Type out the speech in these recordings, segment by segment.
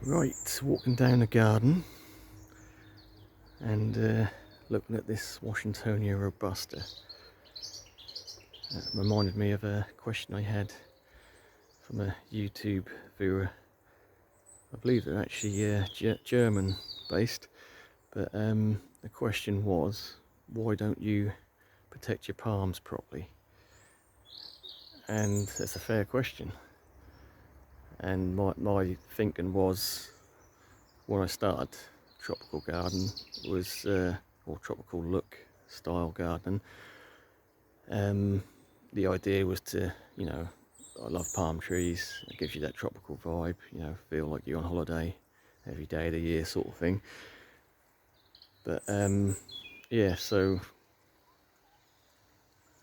Right, walking down the garden and looking at this Washingtonia robusta. Reminded me of a question I had from a YouTube viewer. I believe they're actually German based, but the question was, why don't you protect your palms properly? And that's a fair question. And my thinking was, when I started tropical garden was or tropical look style gardening, the idea was to, I love palm trees. It gives you that tropical vibe, feel like you're on holiday every day of the year sort of thing. But yeah, so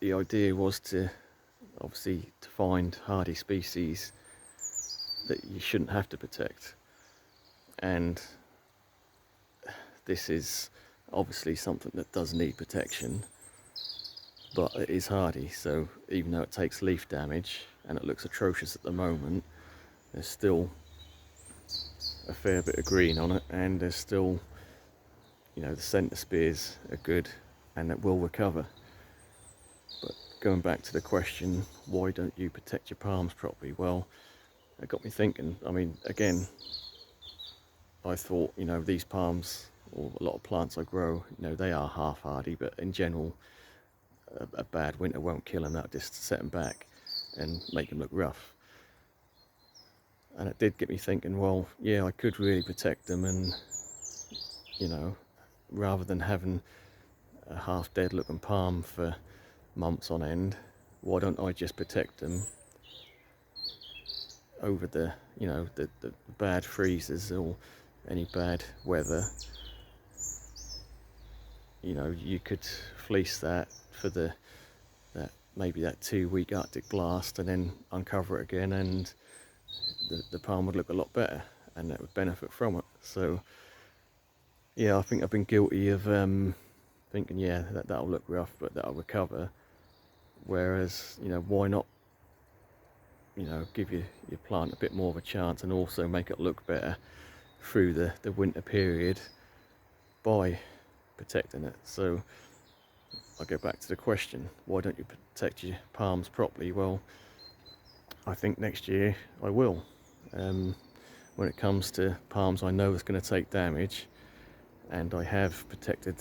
the idea was to obviously to find hardy species that you shouldn't have to protect. And this is obviously something that does need protection, but it is hardy. So even though it takes leaf damage and it looks atrocious at the moment, there's still a fair bit of green on it, and there's still, the centre spears are good and it will recover. But going back to the question, why don't you protect your palms properly? Well, it got me thinking. I mean, again, I thought, these palms, or a lot of plants I grow, they are half hardy, but in general, a bad winter won't kill them. That'll just set them back and make them look rough. And it did get me thinking, well, yeah, I could really protect them, and rather than having a half dead looking palm for months on end, why don't I just protect them over the bad freezes or any bad weather? You could fleece that for maybe that 2-week Arctic blast, and then uncover it again, and the palm would look a lot better, and it would benefit from it. So yeah, I think I've been guilty of thinking, yeah, that'll look rough, but that'll recover. Whereas, why not, give your plant a bit more of a chance, and also make it look better through the winter period by protecting it. So I go back to the question, why don't you protect your palms properly? Well, I think next year I will. When it comes to palms I know it's going to take damage, and I have protected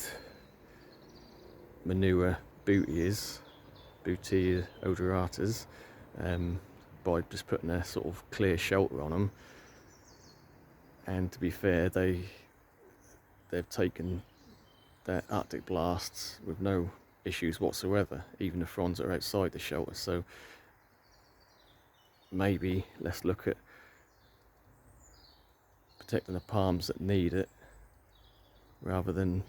Manua booteas, Bootea odoratas, by just putting a sort of clear shelter on them. And to be fair, they've taken their Arctic blasts with no issues whatsoever, even the fronds that are outside the shelter. So maybe let's look at protecting the palms that need it, rather than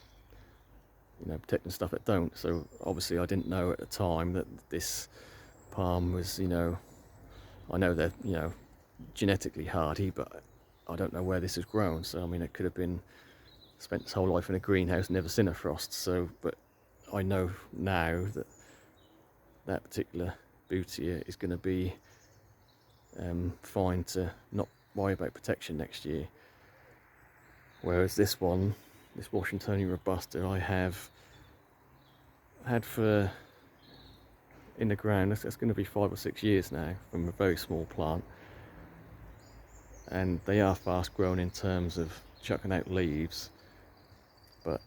protecting stuff that don't. So obviously I didn't know at the time that this palm was, I know they're genetically hardy, but I don't know where this has grown. So I mean, it could have been spent its whole life in a greenhouse, never seen a frost. So, but I know now that that particular Bootea is going to be fine to not worry about protection next year. Whereas this one, this Washingtonia robusta, I have had for in the ground, that's going to be 5 or 6 years now, from a very small plant. And they are fast growing in terms of chucking out leaves, but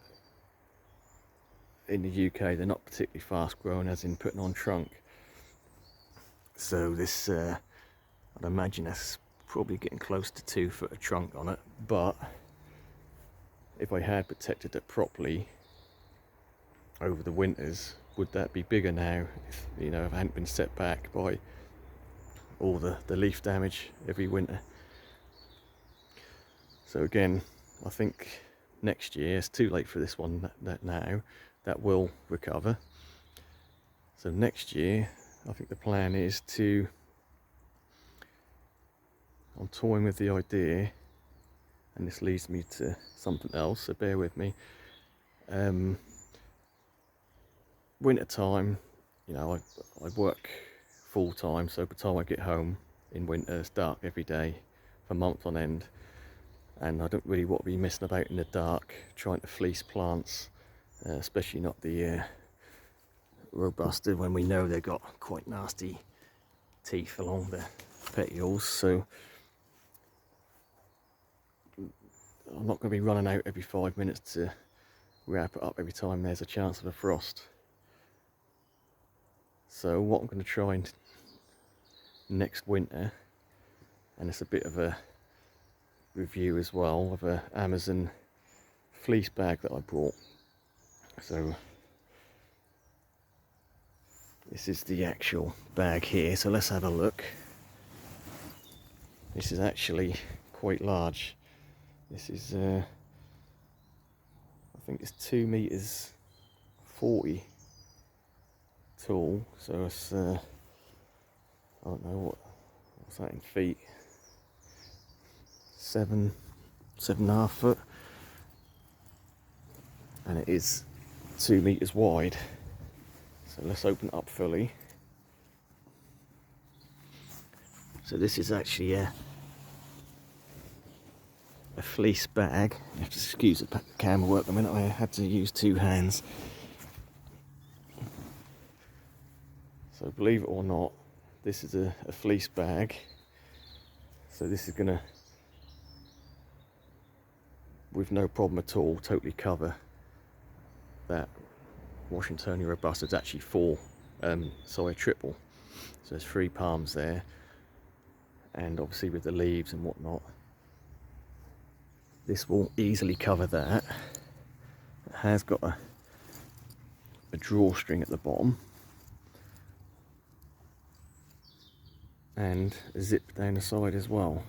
in the UK they're not particularly fast growing, as in putting on trunk. So this, I'd imagine that's probably getting close to 2 foot of trunk on it. But if I had protected it properly over the winters, would that be bigger now if if I hadn't been set back by all the leaf damage every winter? So again, I think next year, it's too late for this one now, that will recover. So next year, I think the plan is to, I'm toying with the idea, and this leads me to something else, so bear with me. Winter time, I work full time, so by the time I get home in winter, it's dark every day for months on end. and I don't really want to be messing about in the dark trying to fleece plants, especially not the Robusta, when we know they've got quite nasty teeth along the petioles. So I'm not going to be running out every 5 minutes to wrap it up every time there's a chance of a frost. So what I'm going to try next winter, and it's a bit of a review as well of a Amazon fleece bag that I brought. So this is the actual bag here, so let's have a look. This is actually quite large. This is I think it's 2 meters 40 tall, so it's I don't know what's that in feet, 7.5 foot, and it is 2 meters wide. So let's open it up fully. So this is actually a fleece bag. You have to excuse the camera work a minute, I had to use 2 hands. So believe it or not, this is a fleece bag. So this is gonna, with no problem at all, totally cover that Washingtonia Robusta. It's actually 4, sorry, triple. So there's 3 palms there, and obviously with the leaves and whatnot, this will easily cover that. It has got a drawstring at the bottom and a zip down the side as well.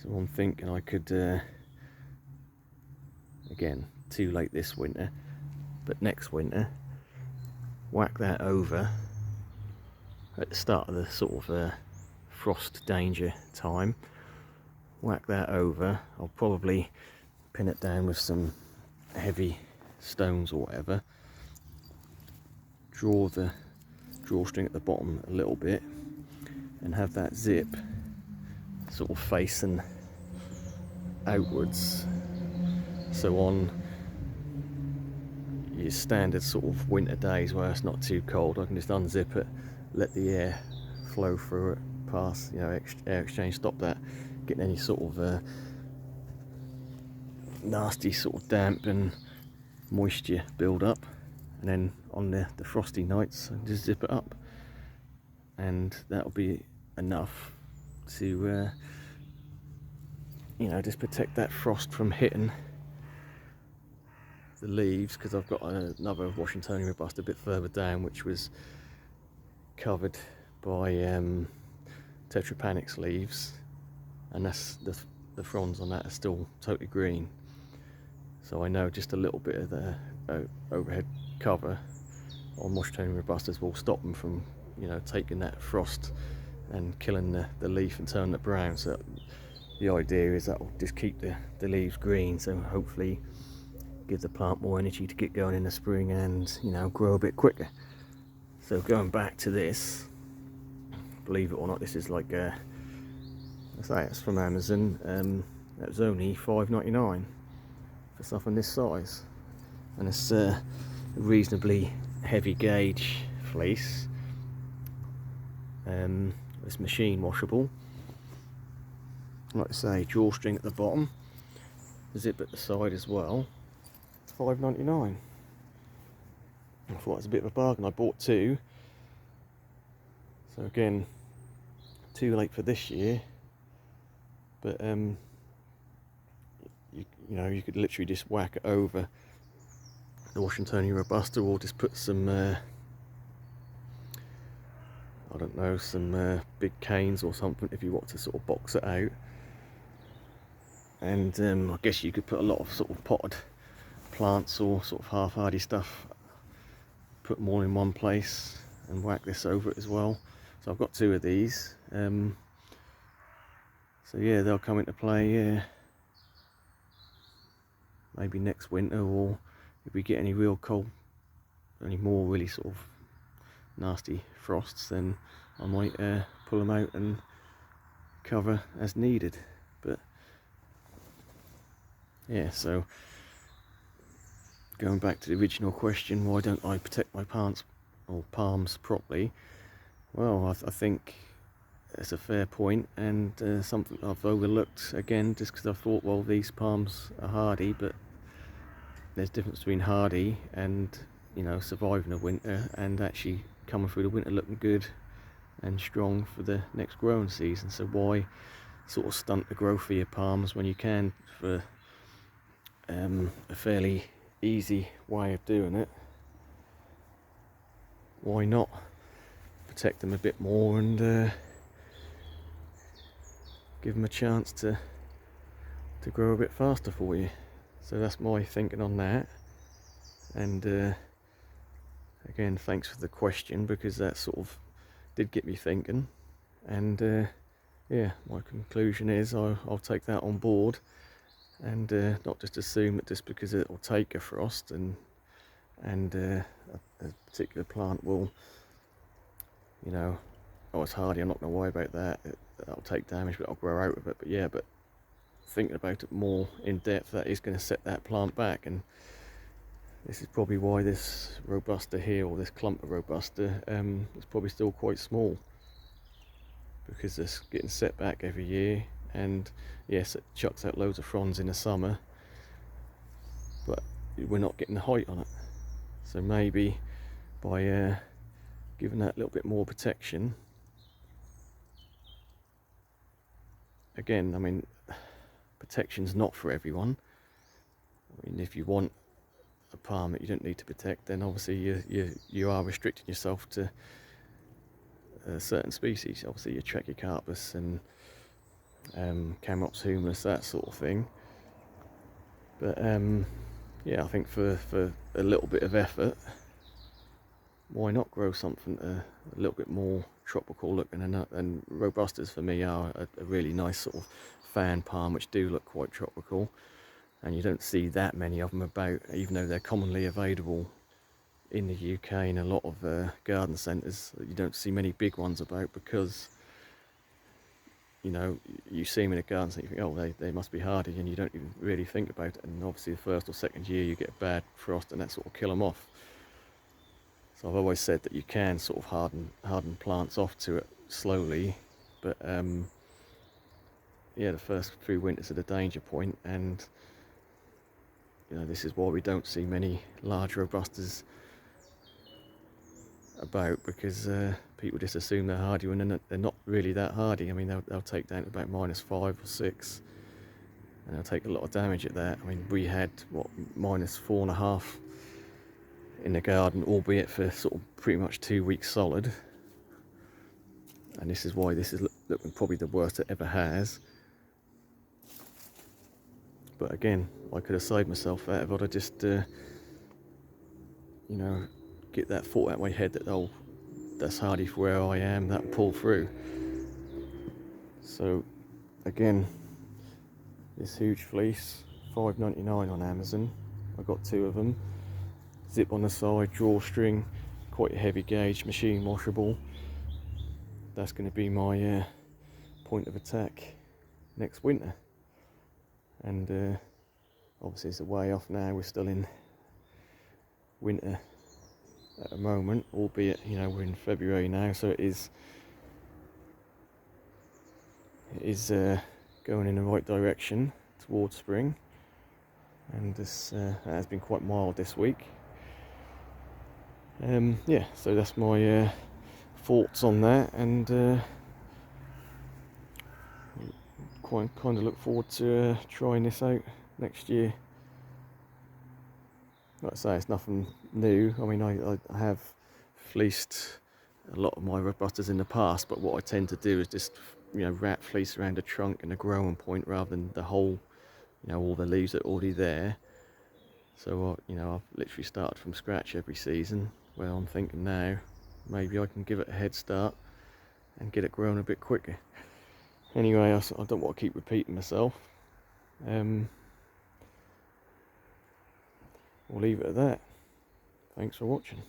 So I'm thinking I could, again, too late this winter, but next winter, whack that over at the start of the sort of frost danger time. Whack that over. I'll probably pin it down with some heavy stones or whatever. Draw the drawstring at the bottom a little bit and have that zip sort of facing outwards. So on your standard sort of winter days where it's not too cold, I can just unzip it, let the air flow through it, pass, you know, air exchange, stop that getting any sort of nasty sort of damp and moisture build up, and then on the frosty nights I just zip it up, and that'll be enough to you know, just protect that frost from hitting the leaves, because I've got another Washingtonia Robusta a bit further down which was covered by Tetra Panax leaves, and that's the fronds on that are still totally green. So I know just a little bit of the overhead cover on Washingtonia Robustas will stop them from, you know, taking that frost and killing the leaf and turning it brown. So the idea is that will just keep the leaves green, so hopefully give the plant more energy to get going in the spring and, you know, grow a bit quicker. So going back to this, believe it or not, this is like I say, it's from Amazon. That was only $5.99 for something this size, and it's a reasonably heavy gauge fleece. It's machine washable. Like I say, drawstring at the bottom, zip at the side as well. It's $5.99. I thought it was a bit of a bargain. I bought 2. So again, too late for this year, but you know, you could literally just whack it over the Washingtonia Robusta, or just put some I don't know, some big canes or something if you want to sort of box it out. And I guess you could put a lot of sort of potted plants or sort of half-hardy stuff, put them all in one place and whack this over it as well. So I've got 2 of these. So yeah, they'll come into play maybe next winter, or if we get any real cold, any more really sort of nasty frosts, then I might pull them out and cover as needed. But yeah, so going back to the original question, why don't I protect my plants or palms properly? Well, I think it's a fair point, and something I've overlooked again, just because I thought, well, these palms are hardy, but there's a difference between hardy and, you know, surviving the winter and actually coming through the winter looking good and strong for the next growing season. So why sort of stunt the growth of your palms when you can, for a fairly easy way of doing it? Why not protect them a bit more and give them a chance to grow a bit faster for you? So that's my thinking on that. And again, thanks for the question, because that sort of did get me thinking. And yeah, my conclusion is I'll take that on board, and not just assume that just because it will take a frost and a particular plant will, you know, oh, it's hardy, I'm not going to worry about that, that'll take damage but I'll grow out of it. But yeah, but thinking about it more in depth, that is going to set that plant back. And this is probably why this Robusta here, or this clump of Robusta, is probably still quite small, because it's getting set back every year. And yes, it chucks out loads of fronds in the summer, but we're not getting the height on it. So maybe by giving that a little bit more protection, again, I mean, protection's not for everyone. I mean, if you want a palm that you don't need to protect, then obviously you are restricting yourself to certain species. Obviously your Trachycarpus and Camerops humus, that sort of thing. But yeah, I think for a little bit of effort, why not grow something a little bit more tropical looking? And Robustas for me are a really nice sort of fan palm, which do look quite tropical, and you don't see that many of them about, even though they're commonly available in the UK in a lot of garden centres. You don't see many big ones about, because, you know, you see them in a garden centre, you think, oh, they must be hardy, and you don't even really think about it. And obviously the first or second year you get a bad frost and that sort of kill them off. So I've always said that you can sort of harden plants off to it slowly, but yeah, the first few winters are the danger point. And you know, this is why we don't see many large Robustas about, because people just assume they're hardy when they're not really that hardy. I mean, they'll take down to about -5 or 6, and they'll take a lot of damage at that. I mean, we had what, -4.5 in the garden, albeit for sort of pretty much 2 weeks solid. And this is why this is looking probably the worst it ever has. But again, I could have saved myself that if I'd have just you know, get that thought out of my head that, oh, that's hardy for where I am, that'll pull through. So again, this huge fleece, $5.99 on Amazon. I got 2 of them. Zip on the side, drawstring, quite a heavy gauge, machine washable. That's going to be my point of attack next winter. And obviously it's a way off now, we're still in winter at the moment, albeit, you know, we're in February now, so it is going in the right direction towards spring. And this has been quite mild this week. Yeah, so that's my thoughts on that, and kind of look forward to trying this out next year. Like I say, it's nothing new. I mean, I have fleeced a lot of my Robustas in the past, but what I tend to do is just, you know, wrap fleece around the trunk and the growing point rather than the whole, you know, all the leaves that are already there. So you know, I've literally started from scratch every season. Well, I'm thinking now maybe I can give it a head start and get it grown a bit quicker. Anyway, I don't want to keep repeating myself. We'll leave it at that. Thanks for watching.